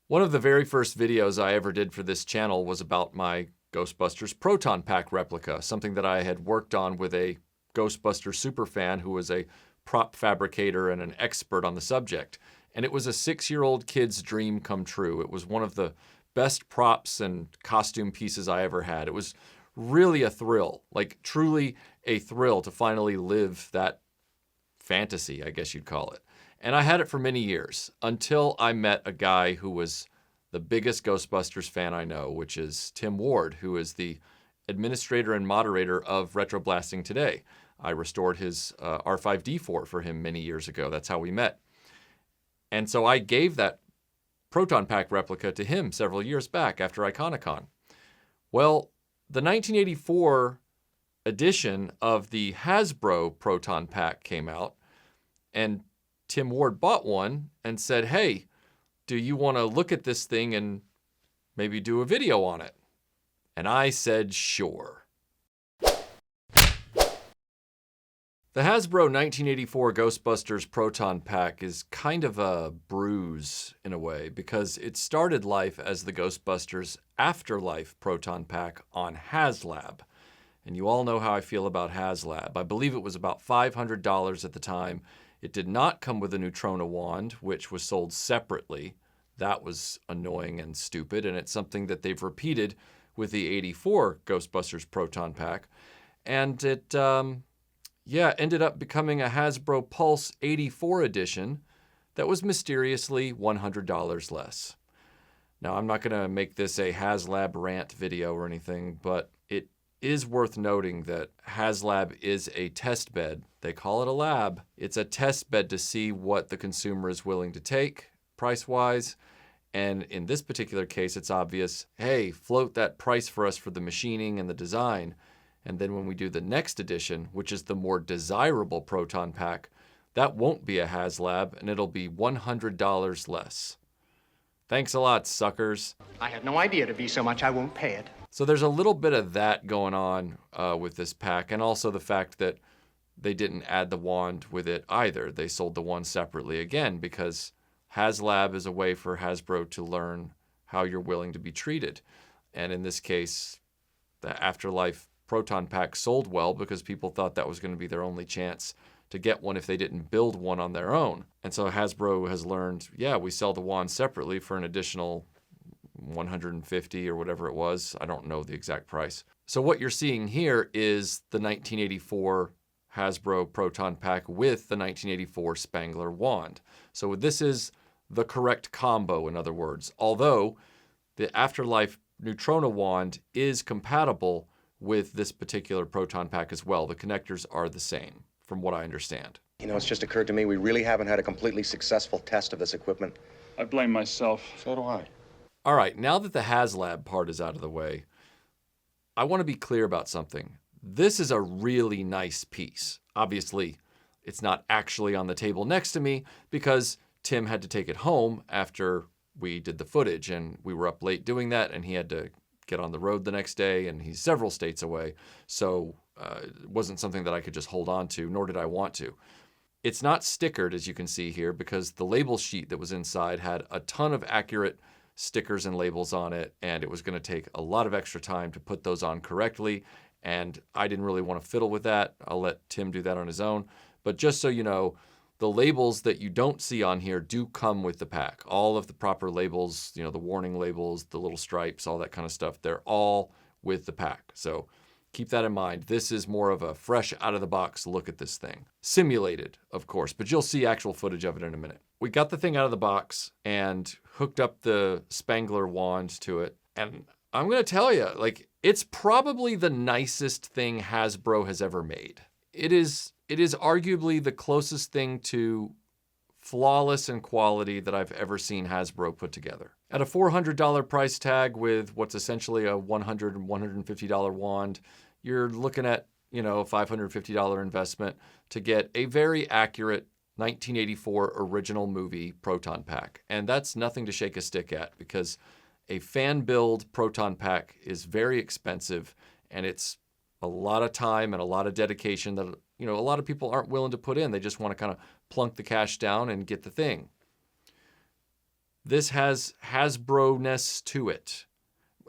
One of the very first videos I ever did for this channel was about my Ghostbusters Proton Pack replica, something that I had worked on with a Ghostbusters superfan who was a prop fabricator and an expert on the subject. And it was a 6-year-old kid's dream come true. It was one of the best props and costume pieces I ever had. It was really a thrill, like truly a thrill to finally live that fantasy, I guess you'd call it. And I had it for many years until I met a guy who was the biggest Ghostbusters fan I know, which is Tim Ward, who is the administrator and moderator of RetroBlasting today. I restored his R5D4 for him many years ago. That's how we met. And so I gave that Proton Pack replica to him several years back after Iconicon. Well, the 1984 edition of the Hasbro Proton Pack came out, and Tim Ward bought one and said, hey, do you want to look at this thing and maybe do a video on it? And I said, sure. The Hasbro 1984 Ghostbusters Proton Pack is kind of a bruise in a way because it started life as the Ghostbusters Afterlife Proton Pack on HasLab. And you all know how I feel about HasLab. I believe it was about $500 at the time. It did not come with a Neutrona Wand, which was sold separately. That was annoying and stupid, and it's something that they've repeated with the 84 Ghostbusters Proton Pack. And it, ended up becoming a Hasbro Pulse 84 edition that was mysteriously $100 less. Now, I'm not going to make this a HasLab rant video or anything, but it is worth noting that HasLab is a test bed. They call it a lab. It's a test bed to see what the consumer is willing to take price-wise. And in this particular case, it's obvious, hey, float that price for us for the machining and the design. And then when we do the next edition, which is the more desirable Proton Pack, that won't be a HasLab, and it'll be $100 less. Thanks a lot, suckers. I had no idea it'd be so much I won't pay it. So there's a little bit of that going on with this pack, and also the fact that they didn't add the wand with it either. They sold the wand separately again because HasLab is a way for Hasbro to learn how you're willing to be treated. And in this case, the Afterlife Proton Pack sold well because people thought that was going to be their only chance to get one if they didn't build one on their own. And so Hasbro has learned, yeah, we sell the wand separately for an additional $150 or whatever it was. I don't know the exact price. So what you're seeing here is the 1984 Hasbro Proton Pack with the 1984 Spengler wand. So this is the correct combo, in other words. Although the Afterlife Neutrona Wand is compatible with this particular Proton Pack as well. The connectors are the same, from what I understand. You know, it's just occurred to me we really haven't had a completely successful test of this equipment. I blame myself. So do I. All right, now that the HasLab part is out of the way, I want to be clear about something. This is a really nice piece. Obviously, it's not actually on the table next to me because Tim had to take it home after we did the footage, and we were up late doing that, and he had to get on the road the next day, and he's several states away, so it wasn't something that I could just hold on to, nor did I want to. It's not stickered, as you can see here, because the label sheet that was inside had a ton of accurate stickers and labels on it, and it was going to take a lot of extra time to put those on correctly, and I didn't really want to fiddle with that. I'll let Tim do that on his own. But just so you know, the labels that you don't see on here do come with the pack. All of the proper labels, you know, the warning labels, the little stripes, all that kind of stuff, they're all with the pack. So keep that in mind. This is more of a fresh out-of-the-box look at this thing. Simulated, of course, but you'll see actual footage of it in a minute. We got the thing out of the box and hooked up the Spengler wand to it. And I'm going to tell you, like, it's probably the nicest thing Hasbro has ever made. It is arguably the closest thing to flawless in quality that I've ever seen Hasbro put together. At a $400 price tag with what's essentially a $100 and $150 wand, you're looking at, you know, a $550 investment to get a very accurate 1984 original movie Proton Pack. And that's nothing to shake a stick at because a fan build Proton Pack is very expensive, and it's a lot of time and a lot of dedication that, you know, a lot of people aren't willing to put in. They just want to kind of plunk the cash down and get the thing. this has Hasbro-ness to it.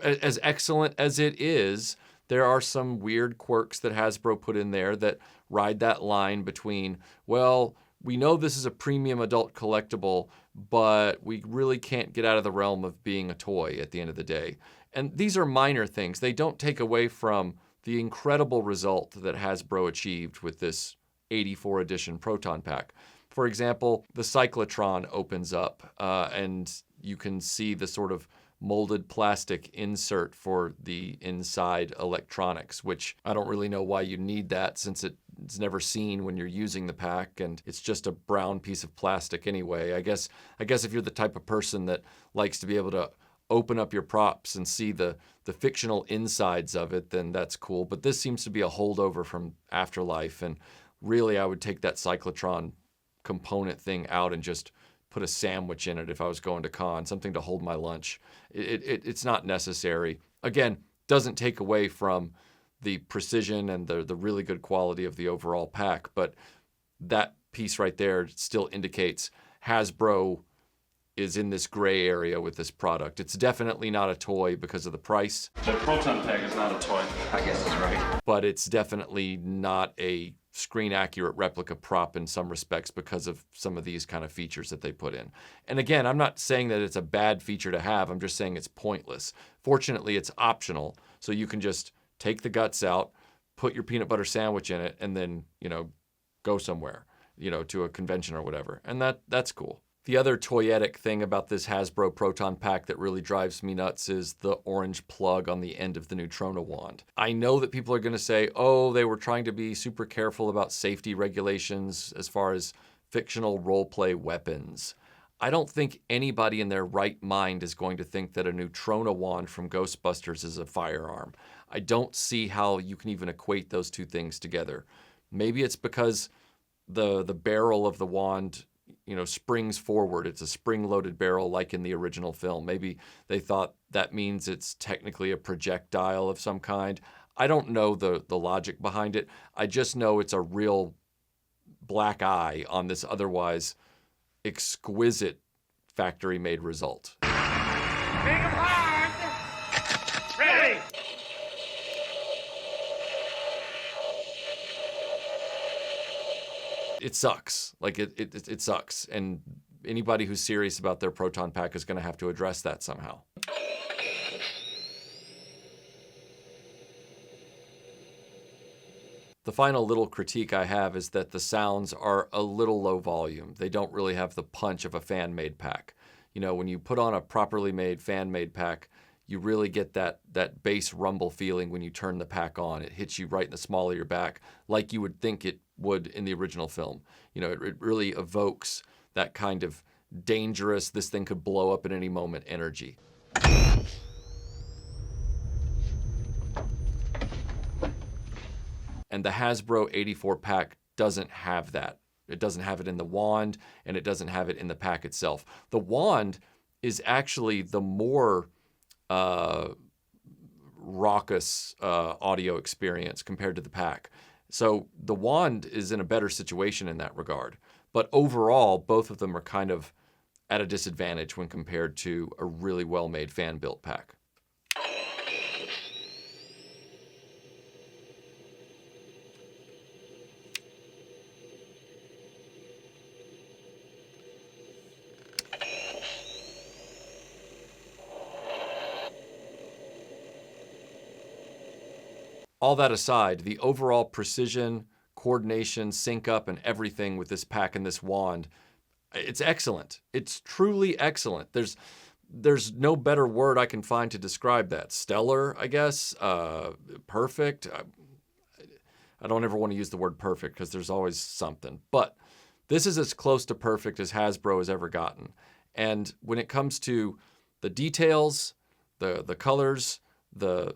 As excellent as it is, there are some weird quirks that Hasbro put in there that ride that line between, well, we know this is a premium adult collectible, but we really can't get out of the realm of being a toy at the end of the day. And these are minor things. They don't take away from the incredible result that Hasbro achieved with this 84 edition Proton Pack. For example, the cyclotron opens up and you can see the sort of molded plastic insert for the inside electronics, which I don't really know why you need that since it's never seen when you're using the pack and it's just a brown piece of plastic anyway. I guess if you're the type of person that likes to be able to open up your props and see the fictional insides of it, then that's cool. But this seems to be a holdover from Afterlife, and really I would take that cyclotron component thing out and just put a sandwich in it if I was going to con, something to hold my lunch. It's not necessary. Again, doesn't take away from the precision and the really good quality of the overall pack, but that piece right there still indicates Hasbro is in this gray area with this product. It's definitely not a toy because of the price. The Proton Pack is not a toy. I guess that's right. But it's definitely not a screen accurate replica prop in some respects because of some of these kind of features that they put in. And again, I'm not saying that it's a bad feature to have. I'm just saying it's pointless. Fortunately, it's optional. So you can just take the guts out, put your peanut butter sandwich in it, and then, go somewhere, to a convention or whatever. And that's cool. The other toyetic thing about this Hasbro Proton Pack that really drives me nuts is the orange plug on the end of the Neutrona Wand. I know that people are going to say, oh, they were trying to be super careful about safety regulations as far as fictional roleplay weapons. I don't think anybody in their right mind is going to think that a Neutrona Wand from Ghostbusters is a firearm. I don't see how you can even equate those two things together. Maybe it's because the barrel of the wand springs forward. It's a spring-loaded barrel like in the original film. Maybe they thought that means it's technically a projectile of some kind. I don't know the logic behind it. I just know it's a real black eye on this otherwise exquisite factory-made result. Big hard! Ready! It sucks. Like, it sucks. And anybody who's serious about their Proton Pack is going to have to address that somehow. The final little critique I have is that the sounds are a little low volume. They don't really have the punch of a fan-made pack. When you put on a properly made fan-made pack, you really get that bass rumble feeling when you turn the pack on. It hits you right in the small of your back, like you would think it would in the original film. It really evokes that kind of dangerous, this thing could blow up at any moment energy. And the Hasbro 84 pack doesn't have that. It doesn't have it in the wand, and it doesn't have it in the pack itself. The wand is actually the more raucous audio experience compared to the pack. So the wand is in a better situation in that regard. But overall, both of them are kind of at a disadvantage when compared to a really well-made fan-built pack. All that aside, the overall precision, coordination, sync up, and everything with this pack and this wand, it's excellent. It's truly excellent. There's no better word I can find to describe that. Stellar, I guess. Perfect. I don't ever want to use the word perfect because there's always something. But this is as close to perfect as Hasbro has ever gotten. And when it comes to the details, the colors, the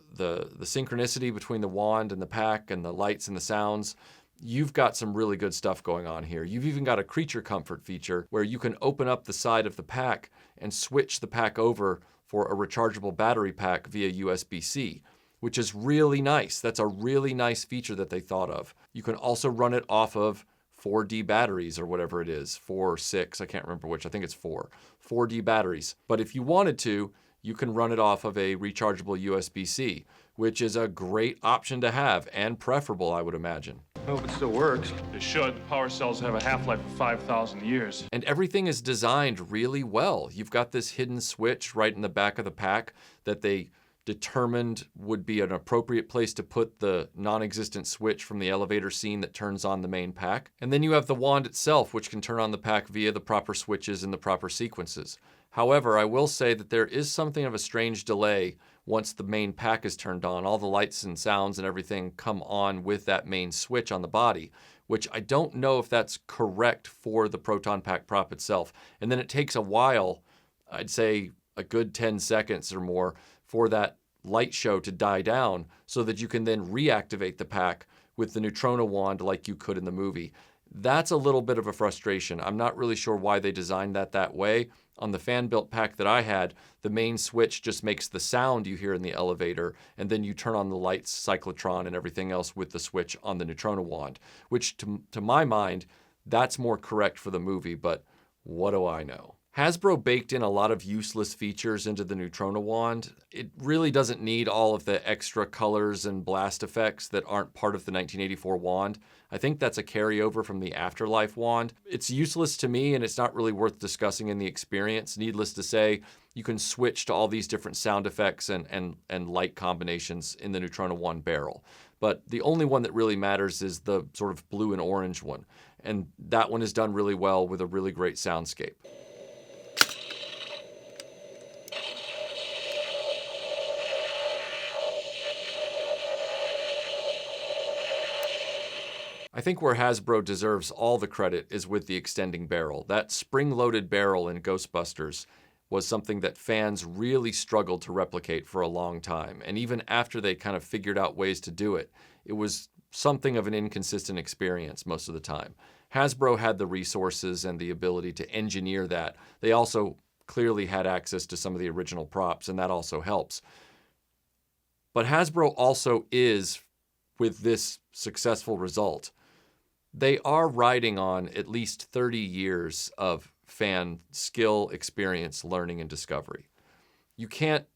synchronicity between the wand and the pack and the lights and the sounds, you've got some really good stuff going on here. You've even got a creature comfort feature where you can open up the side of the pack and switch the pack over for a rechargeable battery pack via USB-C, which is really nice. That's a really nice feature that they thought of. You can also run it off of 4D batteries or whatever it is, 4 or 6, I can't remember which, I think it's 4. 4D batteries. But if you wanted to, you can run it off of a rechargeable USB-C, which is a great option to have and preferable, I would imagine. I hope it still works. They should. Power cells have a half-life of 5,000 years. And everything is designed really well. You've got this hidden switch right in the back of the pack that they determined would be an appropriate place to put the non-existent switch from the elevator scene that turns on the main pack. And then you have the wand itself, which can turn on the pack via the proper switches in the proper sequences. However, I will say that there is something of a strange delay once the main pack is turned on. All the lights and sounds and everything come on with that main switch on the body, which I don't know if that's correct for the Proton Pack prop itself. And then it takes a while, I'd say a good 10 seconds or more, for that light show to die down so that you can then reactivate the pack with the Neutrona Wand like you could in the movie. That's a little bit of a frustration. I'm not really sure why they designed that way. On the fan-built pack that I had, the main switch just makes the sound you hear in the elevator, and then you turn on the lights, cyclotron, and everything else with the switch on the Neutrona Wand, which to my mind, that's more correct for the movie, but what do I know? Hasbro baked in a lot of useless features into the Neutrona Wand. It really doesn't need all of the extra colors and blast effects that aren't part of the 1984 wand. I think that's a carryover from the Afterlife wand. It's useless to me, and it's not really worth discussing in the experience. Needless to say, you can switch to all these different sound effects and light combinations in the Neutrona Wand barrel. But the only one that really matters is the sort of blue and orange one. And that one is done really well with a really great soundscape. I think where Hasbro deserves all the credit is with the extending barrel. That spring-loaded barrel in Ghostbusters was something that fans really struggled to replicate for a long time. And even after they kind of figured out ways to do it, it was something of an inconsistent experience most of the time. Hasbro had the resources and the ability to engineer that. They also clearly had access to some of the original props, and that also helps. But Hasbro also is, with this successful result, they are riding on at least 30 years of fan skill, experience, learning, and discovery. You can't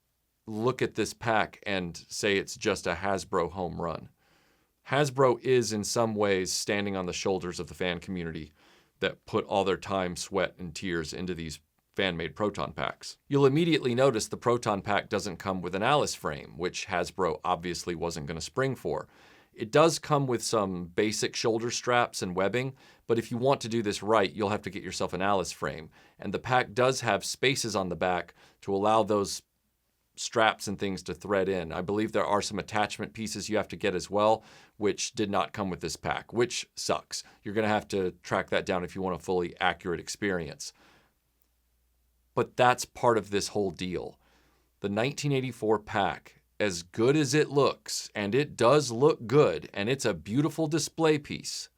look at this pack and say it's just a Hasbro home run. Hasbro is in some ways standing on the shoulders of the fan community that put all their time, sweat, and tears into these fan-made Proton Packs. You'll immediately notice the Proton Pack doesn't come with an Alice frame, which Hasbro obviously wasn't going to spring for. It does come with some basic shoulder straps and webbing, but if you want to do this right, you'll have to get yourself an Alice frame. And the pack does have spaces on the back to allow those straps and things to thread in. I believe there are some attachment pieces you have to get as well, which did not come with this pack, which sucks. You're going to have to track that down if you want a fully accurate experience. But that's part of this whole deal. The 1984 pack, as good as it looks, and it does look good, and it's a beautiful display piece,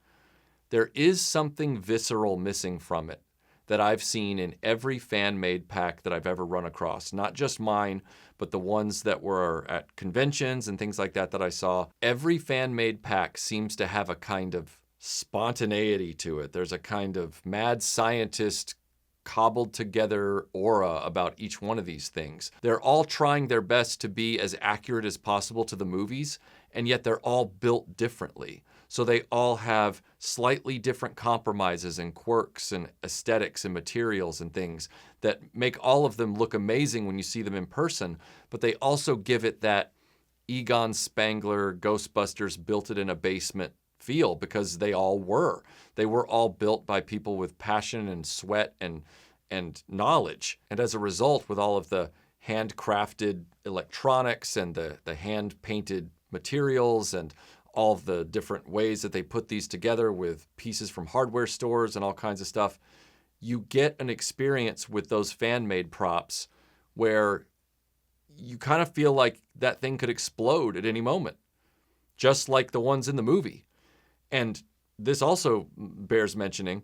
there is something visceral missing from it that I've seen in every fan-made pack that I've ever run across. Not just mine, but the ones that were at conventions and things like that I saw. Every fan-made pack seems to have a kind of spontaneity to it. There's a kind of mad scientist cobbled together aura about each one of these things. They're all trying their best to be as accurate as possible to the movies, and yet they're all built differently. So they all have slightly different compromises and quirks and aesthetics and materials and things that make all of them look amazing when you see them in person, but they also give it that Egon Spengler, Ghostbusters, built it in a basement feel, because they all were. They were all built by people with passion and sweat and knowledge. And as a result, with all of the handcrafted electronics and the hand-painted materials and all of the different ways that they put these together with pieces from hardware stores and all kinds of stuff, you get an experience with those fan-made props where you kind of feel like that thing could explode at any moment, just like the ones in the movie. And this also bears mentioning,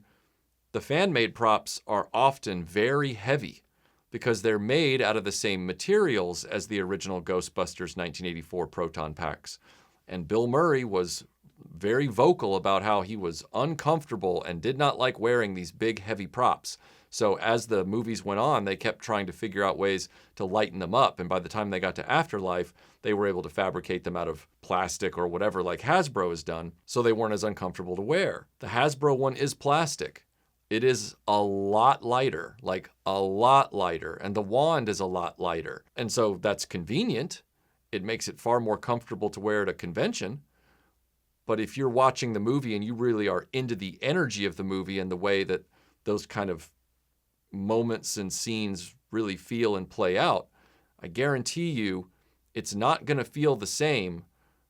the fan-made props are often very heavy because they're made out of the same materials as the original Ghostbusters 1984 Proton Packs. And Bill Murray was very vocal about how he was uncomfortable and did not like wearing these big, heavy props. So as the movies went on, they kept trying to figure out ways to lighten them up. And by the time they got to Afterlife, they were able to fabricate them out of plastic or whatever, like Hasbro has done, so they weren't as uncomfortable to wear. The Hasbro one is plastic. It is a lot lighter, like a lot lighter. And the wand is a lot lighter. And so that's convenient. It makes it far more comfortable to wear at a convention. But if you're watching the movie and you really are into the energy of the movie and the way that those kind of moments and scenes really feel and play out, I guarantee you it's not going to feel the same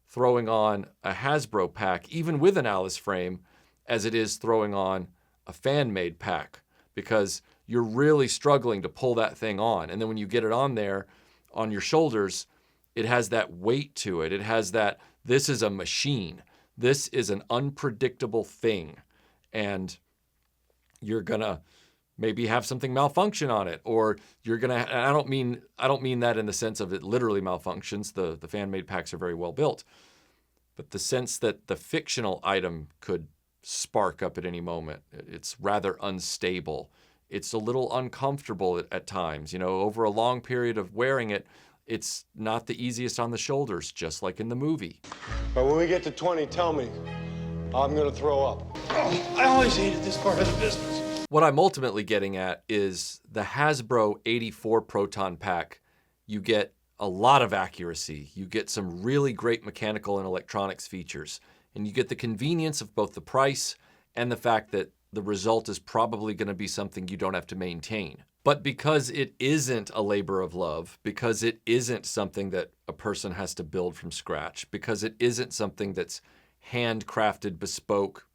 throwing on a Hasbro pack, even with an Alice frame, as it is throwing on a fan-made pack, because you're really struggling to pull that thing on. And then when you get it on there, on your shoulders, it has that weight to it. It has that, this is a machine. This is an unpredictable thing. And you're gonna maybe have something malfunction on it, or you're gonna, and I don't mean that in the sense of it literally malfunctions. The fan-made packs are very well built, but the sense that the fictional item could spark up at any moment. It's rather unstable. It's a little uncomfortable at times. You know, over a long period of wearing it, it's not the easiest on the shoulders, just like in the movie. But when we get to 20, tell me. I'm gonna throw up. Oh, I always hated this part of the business. What I'm ultimately getting at is the Hasbro 84 Proton Pack. You get a lot of accuracy. You get some really great mechanical and electronics features. And you get the convenience of both the price and the fact that the result is probably going to be something you don't have to maintain. But because it isn't a labor of love, because it isn't something that a person has to build from scratch, because it isn't something that's handcrafted, bespoke,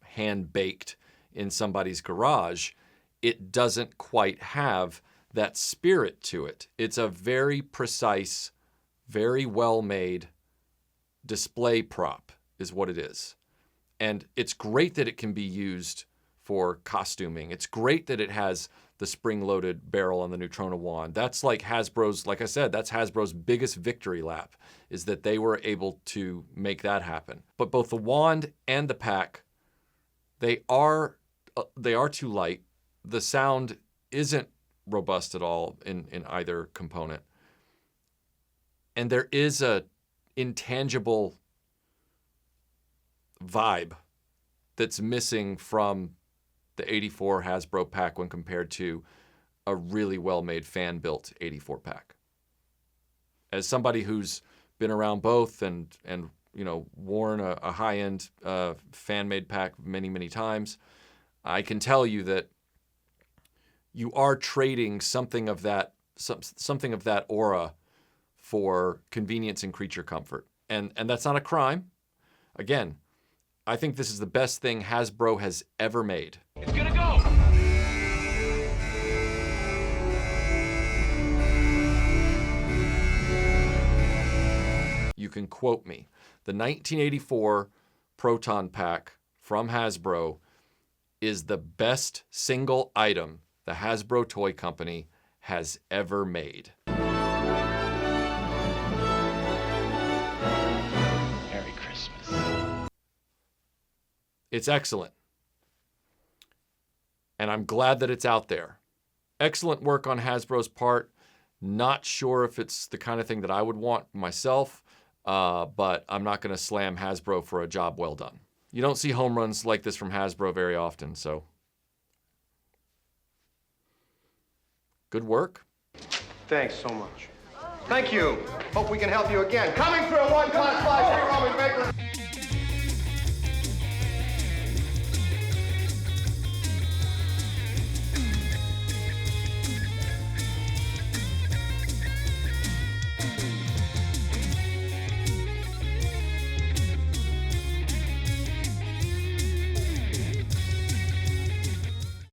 hand-baked in somebody's garage, it doesn't quite have that spirit to it. It's a very precise, very well-made display prop is what it is. And it's great that it can be used for costuming. It's great that it has the spring-loaded barrel on the Neutrona Wand. That's like Hasbro's, like I said, that's Hasbro's biggest victory lap, is that they were able to make that happen. But both the wand and the pack, they are too light. The sound isn't robust at all in either component. And there is a intangible vibe that's missing from the 84 Hasbro pack when compared to a really well-made fan-built 84 pack. As somebody who's been around both and worn a high-end fan-made pack many, many times, I can tell you that you are trading something of that aura for convenience and creature comfort. And that's not a crime. Again, I think this is the best thing Hasbro has ever made. It's gonna go! You can quote me. The 1984 Proton Pack from Hasbro is the best single item the Hasbro Toy Company has ever made. Merry Christmas. It's excellent. And I'm glad that it's out there. Excellent work on Hasbro's part. Not sure if it's the kind of thing that I would want myself, but I'm not going to slam Hasbro for a job well done. You don't see home runs like this from Hasbro very often, so good work. Thanks so much. Thank you. Hope we can help you again. Coming through 1 class 5 Roman Baker.